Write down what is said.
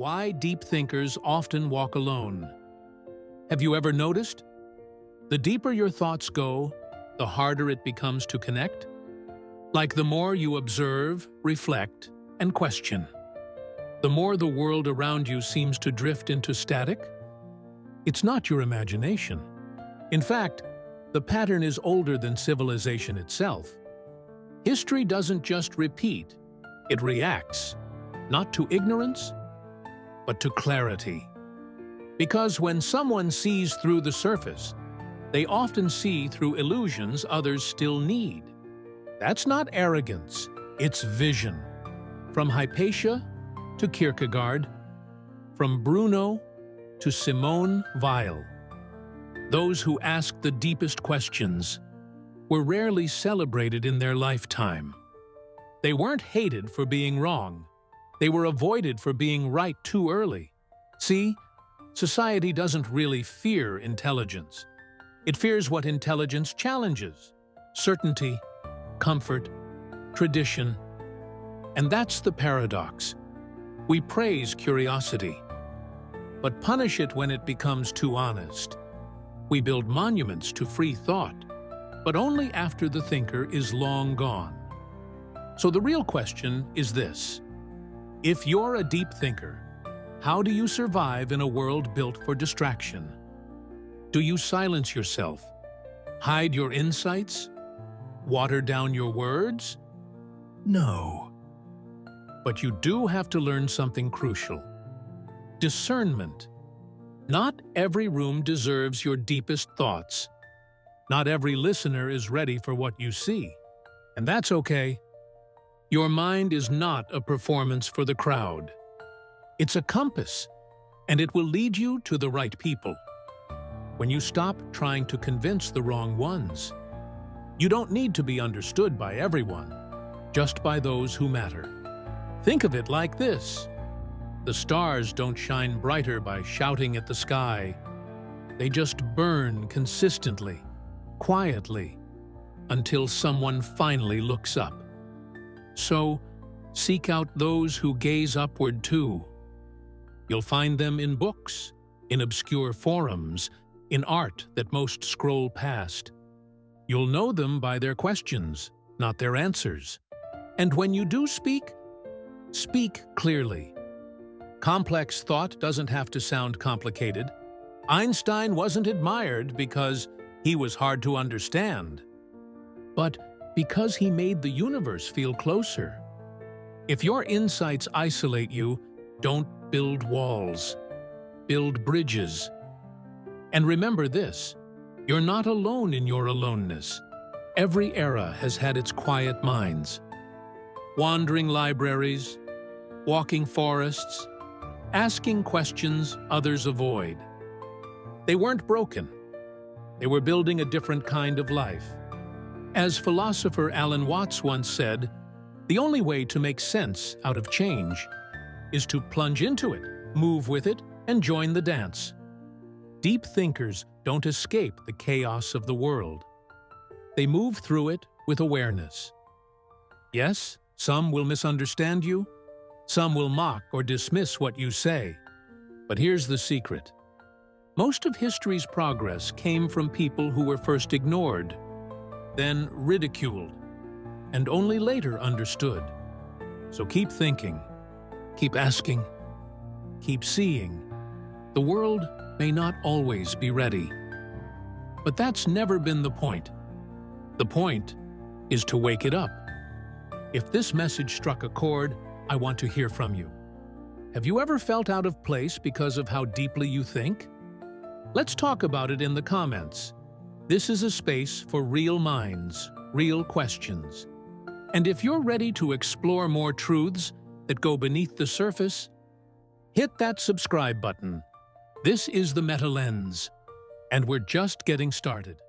Why deep thinkers often walk alone. Have you ever noticed? The deeper your thoughts go, the harder it becomes to connect. Like the more you observe, reflect, and question, the more the world around you seems to drift into static. It's not your imagination. In fact, the pattern is older than civilization itself. History doesn't just repeat, it reacts, not to ignorance, but to clarity. Because when someone sees through the surface, they often see through illusions others still need. That's not arrogance, it's vision. From Hypatia to Kierkegaard, from Bruno to Simone Weil. Those who asked the deepest questions were rarely celebrated in their lifetime. They weren't hated for being wrong. They were avoided for being right too early. See, society doesn't really fear intelligence. It fears what intelligence challenges: certainty, comfort, tradition. And that's the paradox. We praise curiosity, but punish it when it becomes too honest. We build monuments to free thought, but only after the thinker is long gone. So the real question is this: if you're a deep thinker, how do you survive in a world built for distraction? Do you silence yourself, hide your insights, water down your words? No. But you do have to learn something crucial: discernment. Not every room deserves your deepest thoughts. Not every listener is ready for what you see. And that's okay. Your mind is not a performance for the crowd. It's a compass, and it will lead you to the right people. When you stop trying to convince the wrong ones, you don't need to be understood by everyone, just by those who matter. Think of it like this: the stars don't shine brighter by shouting at the sky. They just burn consistently, quietly, until someone finally looks up. So, seek out those who gaze upward too. You'll find them in books, in obscure forums, in art that most scroll past. You'll know them by their questions, not their answers. And when you do speak, speak clearly. Complex thought doesn't have to sound complicated. Einstein wasn't admired because he was hard to understand, but because he made the universe feel closer. If your insights isolate you, don't build walls. Build bridges. And remember this: you're not alone in your aloneness. Every era has had its quiet minds. Wandering libraries, walking forests, asking questions others avoid. They weren't broken. They were building a different kind of life. As philosopher Alan Watts once said, the only way to make sense out of change is to plunge into it, move with it, and join the dance. Deep thinkers don't escape the chaos of the world. They move through it with awareness. Yes, some will misunderstand you. Some will mock or dismiss what you say. But here's the secret. Most of history's progress came from people who were first ignored, then ridiculed, and only later understood. So keep thinking, keep asking, keep seeing. The world may not always be ready. But that's never been the point. The point is to wake it up. If this message struck a chord, I want to hear from you. Have you ever felt out of place because of how deeply you think? Let's talk about it in the comments. This is a space for real minds, real questions. And if you're ready to explore more truths that go beneath the surface, hit that subscribe button. This is the Meta Lens, and we're just getting started.